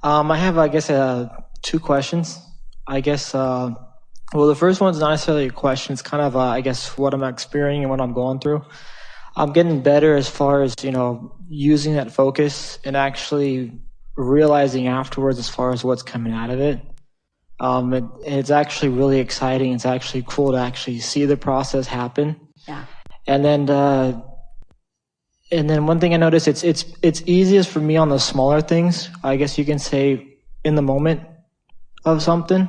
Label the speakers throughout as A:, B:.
A: I have, I guess, two questions. I guess, well, the first one's not necessarily a question. It's kind of, I guess, what I'm experiencing and what I'm going through. I'm getting better as far as, using that focus and actually realizing afterwards as far as what's coming out of it. It's actually really exciting. It's actually cool to actually see the process happen.
B: Yeah.
A: And then one thing I noticed, it's easiest for me on the smaller things, I guess you can say, in the moment of something.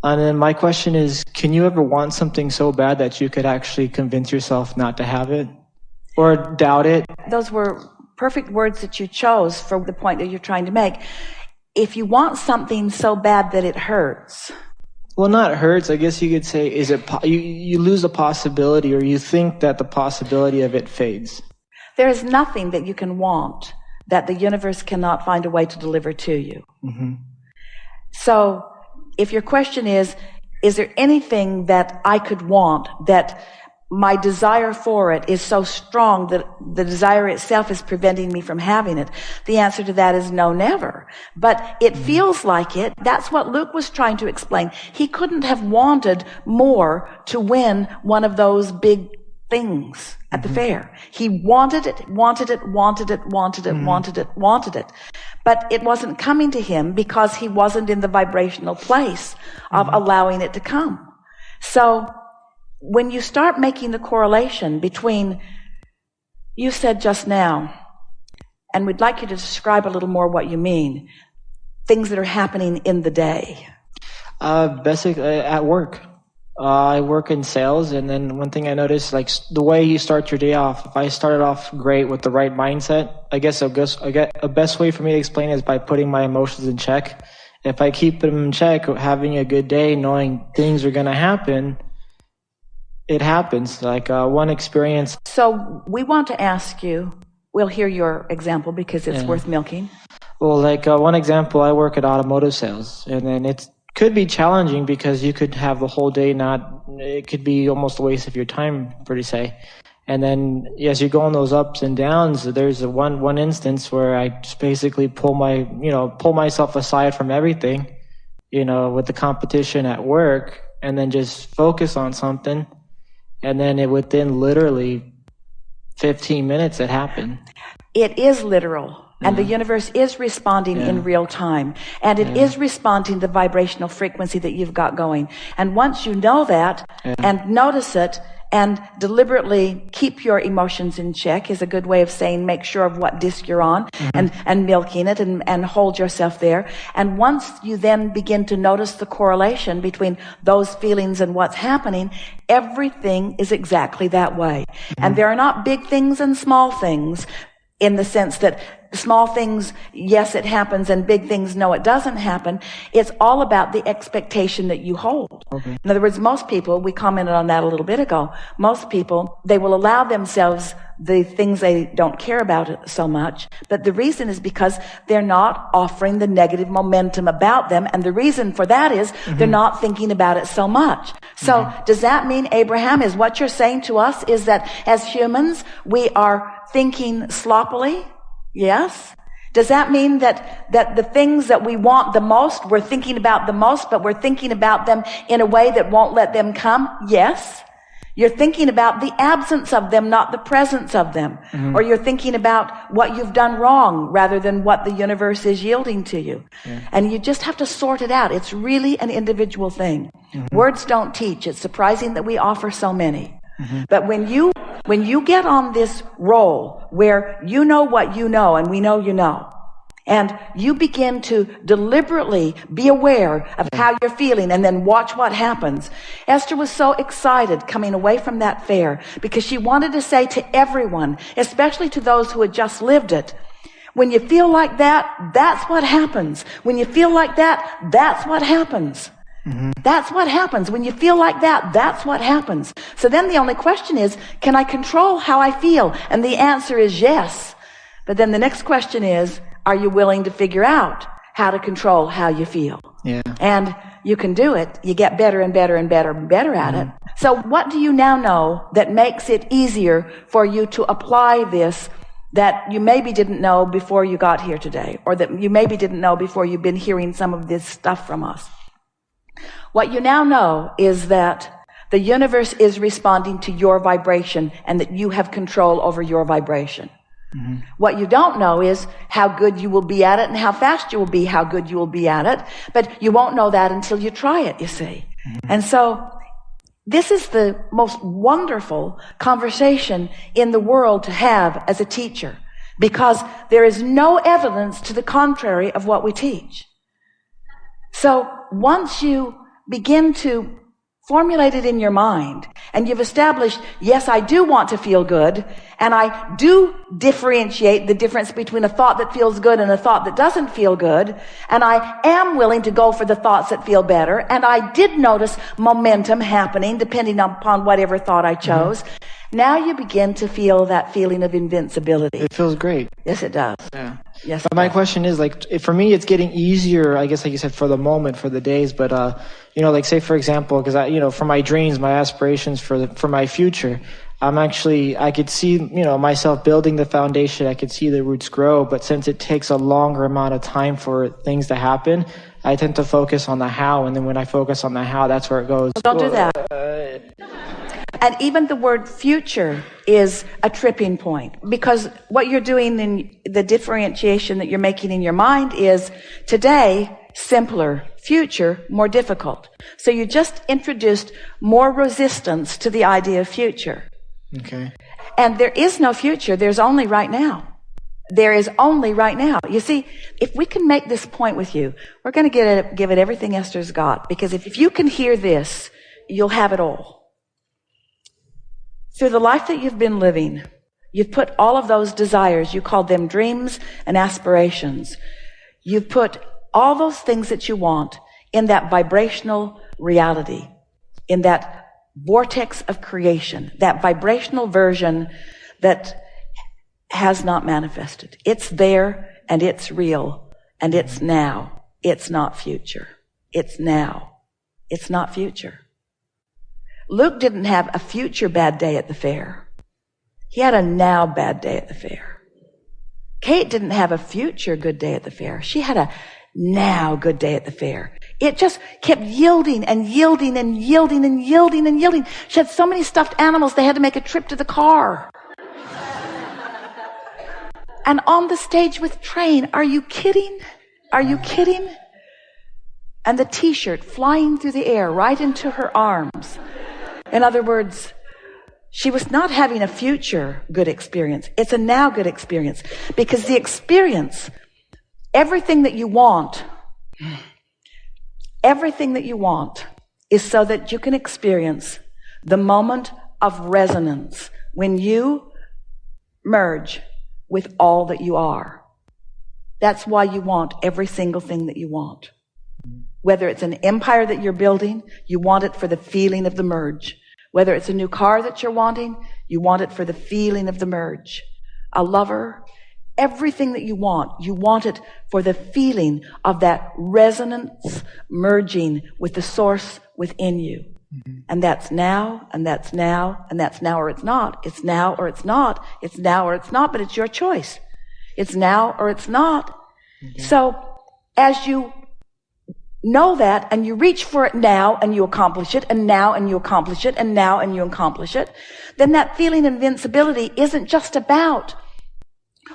A: And then my question is, can you ever want something so bad that you could actually convince yourself not to have it or doubt it?
B: Those were perfect words that you chose for the point that you're trying to make. If you want something so bad that it hurts.
A: Well, not hurts. I guess you could say, you lose a possibility, or you think that the possibility of it fades.
B: There is nothing that you can want that the universe cannot find a way to deliver to you.
A: Mm-hmm.
B: So if your question is there anything that I could want that my desire for it is so strong that the desire itself is preventing me from having it? The answer to that is no, never. But it feels like it. That's what Luke was trying to explain. He couldn't have wanted more to win one of those big things at the fair. He wanted it. But it wasn't coming to him because he wasn't in the vibrational place of allowing it to come. So when you start making the correlation between, you said just now, and we'd like you to describe a little more what you mean, things that are happening in the day.
A: Basically, at work. I work in sales, and then one thing I noticed, like the way you start your day off, if I started off great with the right mindset, I guess a best way for me to explain it is by putting my emotions in check. If I keep them in check, having a good day, knowing things are going to happen, it happens. Like one experience.
B: So we want to ask you, we'll hear your example because it's worth milking.
A: Well, like one example, I work at automotive sales, and then it could be challenging because you could have the whole day it could be almost a waste of your time, per se. And then as you go on those ups and downs, there's one instance where I just basically pull myself aside from everything, with the competition at work, and then just focus on something. And then within literally 15 minutes, it happened. It
B: is literal. And the universe is responding in real time. And it is responding to the vibrational frequency that you've got going. And once you know that and notice it and deliberately keep your emotions in check is a good way of saying make sure of what disc you're on and milking it and hold yourself there. And once you then begin to notice the correlation between those feelings and what's happening, everything is exactly that way. And there are not big things and small things in the sense that small things, yes, it happens, and big things, no, it doesn't happen. It's all about the expectation that you hold. Okay. In other words, most people, we commented on that a little bit ago, most people, they will allow themselves the things they don't care about so much, but the reason is because they're not offering the negative momentum about them, and the reason for that is they're not thinking about it so much. So does that mean, Abraham, is what you're saying to us is that as humans, we are thinking sloppily? Yes. Does that mean that the things that we want the most, we're thinking about the most, but we're thinking about them in a way that won't let them come? Yes. You're thinking about the absence of them, not the presence of them. Or you're thinking about what you've done wrong rather than what the universe is yielding to you. And you just have to sort it out. It's really an individual thing. Words don't teach. It's surprising that we offer so many. But when you get on this roll where you know what you know and we know you know, and you begin to deliberately be aware of how you're feeling and then watch what happens. Esther was so excited coming away from that fair because she wanted to say to everyone, especially to those who had just lived it, when you feel like that, that's what happens. When you feel like that, that's what happens. That's what happens. When you feel like that, that's what happens. So then the only question is, can I control how I feel? And the answer is yes. But then the next question is, are you willing to figure out how to control how you feel?
A: Yeah.
B: And you can do it. You get better and better and better and better at it. So what do you now know that makes it easier for you to apply this that you maybe didn't know before you got here today, or that you maybe didn't know before you've been hearing some of this stuff from us. What you now know is that the universe is responding to your vibration and that you have control over your vibration. Mm-hmm. What you don't know is how good you will be at it and how fast you will be, how good you will be at it. But you won't know that until you try it, you see. Mm-hmm. And so this is the most wonderful conversation in the world to have as a teacher, because there is no evidence to the contrary of what we teach. So once you begin to formulate it in your mind, and you've established, yes, I do want to feel good, and I do differentiate the difference between a thought that feels good and a thought that doesn't feel good, and I am willing to go for the thoughts that feel better, and I did notice momentum happening depending upon whatever thought I chose. Mm-hmm. Now you begin to feel that feeling of invincibility.
A: It feels great.
B: Yes, it does.
A: Yeah.
B: Yes.
A: But my question is, like, for me, it's getting easier, I guess, like you said, for the moment, for the days. But, like, say, for example, because for my dreams, my aspirations for my future, I could see, myself building the foundation. I could see the roots grow. But since it takes a longer amount of time for things to happen, I tend to focus on the how. And then when I focus on the how, that's where it goes.
B: Well, don't do that. And even the word future is a tripping point, because what you're doing in the differentiation that you're making in your mind is today, simpler, future, more difficult. So you just introduced more resistance to the idea of future.
A: Okay.
B: And there is no future. There's only right now. There is only right now. You see, if we can make this point with you, we're going to give it everything Esther's got, because if you can hear this, you'll have it all. Through the life that you've been living, you've put all of those desires, you called them dreams and aspirations. You've put all those things that you want in that vibrational reality, in that vortex of creation, that vibrational version that has not manifested. It's there and it's real and it's now. It's not future. It's now. It's not future. Luke didn't have a future bad day at the fair. He had a now bad day at the fair. Kate didn't have a future good day at the fair. She had a now good day at the fair. It just kept yielding and yielding and yielding and yielding and yielding. She had so many stuffed animals, they had to make a trip to the car. And on the stage with Train, are you kidding? Are you kidding? And the t-shirt flying through the air right into her arms. In other words, she was not having a future good experience. It's a now good experience. Because the experience, everything that you want is so that you can experience the moment of resonance when you merge with all that you are. That's why you want every single thing that you want. Whether it's an empire that you're building, you want it for the feeling of the merge. Whether it's a new car that you're wanting, you want it for the feeling of the merge. A lover, everything that you want it for the feeling of that resonance merging with the source within you. Mm-hmm. And that's now, and that's now, and that's now or it's not. It's now or it's not. It's now or it's not, but it's your choice. It's now or it's not. Okay. So as you know that, and you reach for it now, and you accomplish it, and now, and you accomplish it, and now, and you accomplish it, then that feeling of invincibility isn't just about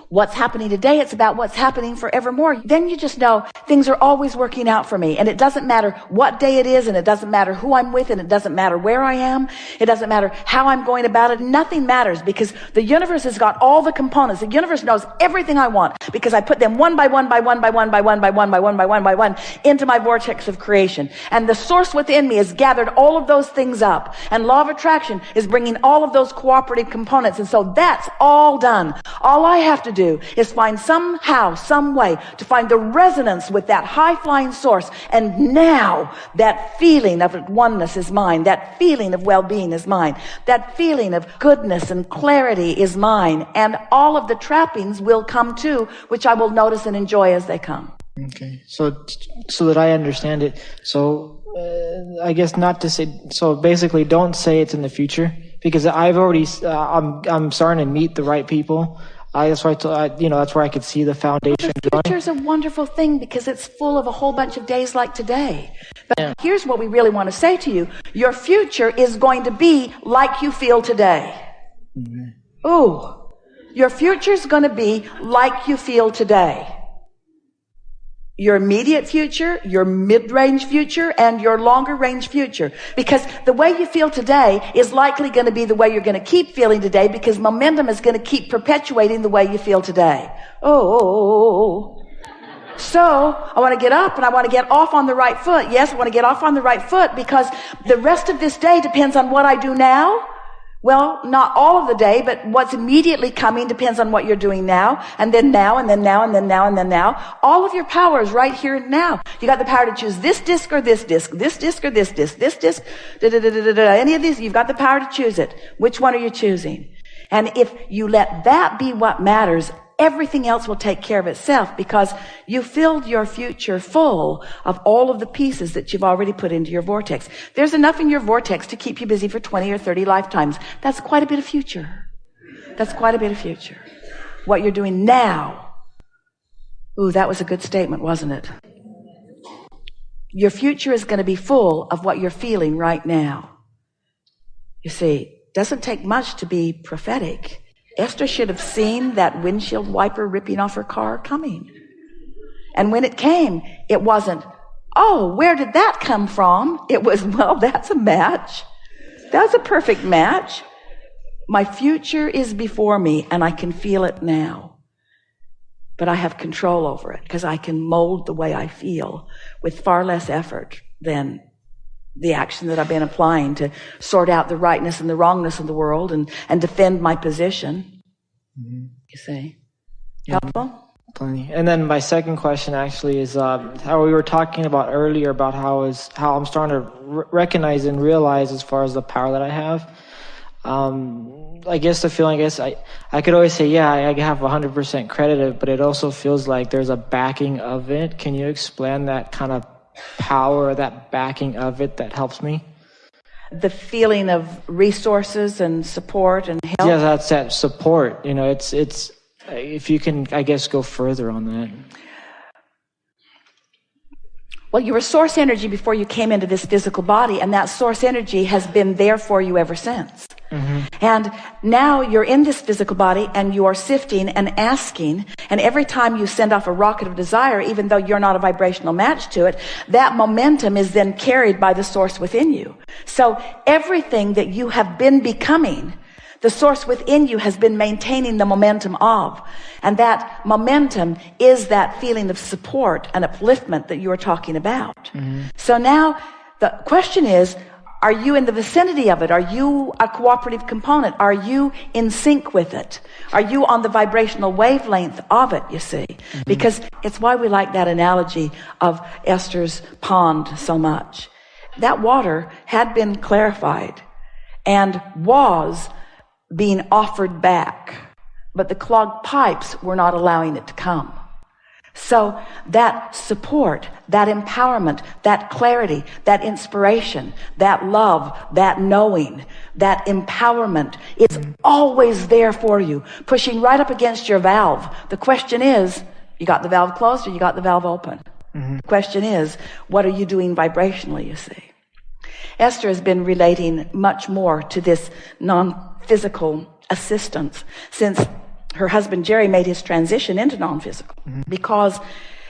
B: what's happening today, it's about what's happening forevermore. Then you just know things are always working out for me, and it doesn't matter what day it is, and it doesn't matter who I'm with, and it doesn't matter where I am, it doesn't matter how I'm going about it, nothing matters, because the universe has got all the components. The universe knows everything I want, because I put them one by one by one by one by one by one by one by one by one into my vortex of creation. And the source within me has gathered all of those things up, and law of attraction is bringing all of those cooperative components, and so that's all done. All I have to do is find somehow, some way to find the resonance with that high-flying source, and now that feeling of oneness is mine, that feeling of well-being is mine, that feeling of goodness and clarity is mine, and all of the trappings will come too, which I will notice and enjoy as they come.
A: Okay, so that I understand it, so I guess not to say, so basically don't say it's in the future, because I've already, I'm starting to meet the right people. That's why that's where I could see the foundation.
B: The future is a wonderful thing because it's full of a whole bunch of days like today. But here's what we really want to say to you. Your future is going to be like you feel today. Mm-hmm. Ooh. Your future is going to be like you feel today. Your immediate future, your mid-range future, and your longer-range future. Because the way you feel today is likely going to be the way you're going to keep feeling today because momentum is going to keep perpetuating the way you feel today. Oh. So, I want to get up and I want to get off on the right foot. Yes, I want to get off on the right foot because the rest of this day depends on what I do now. Well, not all of the day, but what's immediately coming depends on what you're doing now, and then now, and then now, and then now, and then now. All of your power is right here and now. You got the power to choose this disc or this disc, this disc or this disc, this disc, any of these, you've got the power to choose it. Which one are you choosing? And if you let that be what matters, everything else will take care of itself because you filled your future full of all of the pieces that you've already put into your vortex. There's enough in your vortex to keep you busy for 20 or 30 lifetimes. That's quite a bit of future. That's quite a bit of future. What you're doing now. Ooh, that was a good statement, wasn't it? Your future is going to be full of what you're feeling right now. You see, it doesn't take much to be prophetic. Esther should have seen that windshield wiper ripping off her car coming. And when it came, it wasn't, oh, where did that come from? It was, well, that's a match. That's a perfect match. My future is before me and I can feel it now. But I have control over it because I can mold the way I feel with far less effort than the action that I've been applying to sort out the rightness and the wrongness of the world and defend my position. Mm-hmm. You see? Helpful?
A: Plenty. And then my second question actually is how we were talking about earlier about how I'm starting to recognize and realize as far as the power that I have. I guess the feeling, I could always say, yeah, I have 100% credit, but it also feels like there's a backing of it. Can you explain that kind of power, that backing of it that helps me?
B: The feeling of resources and support and help?
A: Yeah, that's that support. It's if you can, I guess, go further on that.
B: Well, you were source energy before you came into this physical body, and that source energy has been there for you ever since. Mm-hmm. And now you're in this physical body and you are sifting and asking, and every time you send off a rocket of desire, even though you're not a vibrational match to it, that momentum is then carried by the source within you. So everything that you have been becoming, the source within you has been maintaining the momentum of. And that momentum is that feeling of support and upliftment that you are talking about. Mm-hmm. So now the question is, are you in the vicinity of it? Are you a cooperative component? Are you in sync with it? Are you on the vibrational wavelength of it, you see? Mm-hmm. Because it's why we like that analogy of Esther's pond so much. That water had been clarified and was being offered back, but the clogged pipes were not allowing it to come. So that support, that empowerment, that clarity, that inspiration, that love, that knowing, that empowerment is always there for you, pushing right up against your valve. The question is, you got the valve closed or you got the valve open? Mm-hmm. The question is, what are you doing vibrationally, you see? Esther has been relating much more to this non-physical assistance since her husband Jerry made his transition into non-physical, because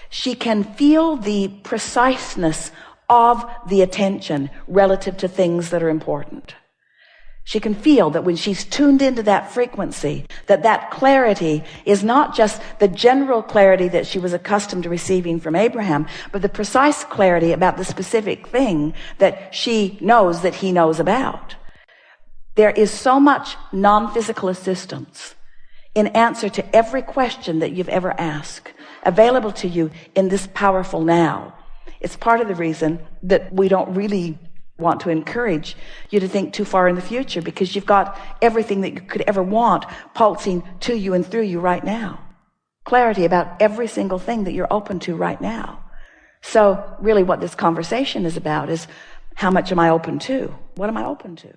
B: she can feel the preciseness of the attention relative to things that are important. She can feel that when she's tuned into that frequency, that clarity is not just the general clarity that she was accustomed to receiving from Abraham, but the precise clarity about the specific thing that she knows that he knows about. There is so much non-physical assistance in answer to every question that you've ever asked, available to you in this powerful now. It's part of the reason that we don't really want to encourage you to think too far in the future, because you've got everything that you could ever want pulsing to you and through you right now. Clarity about every single thing that you're open to right now. So really what this conversation is about is, how much am I open to? What am I open to?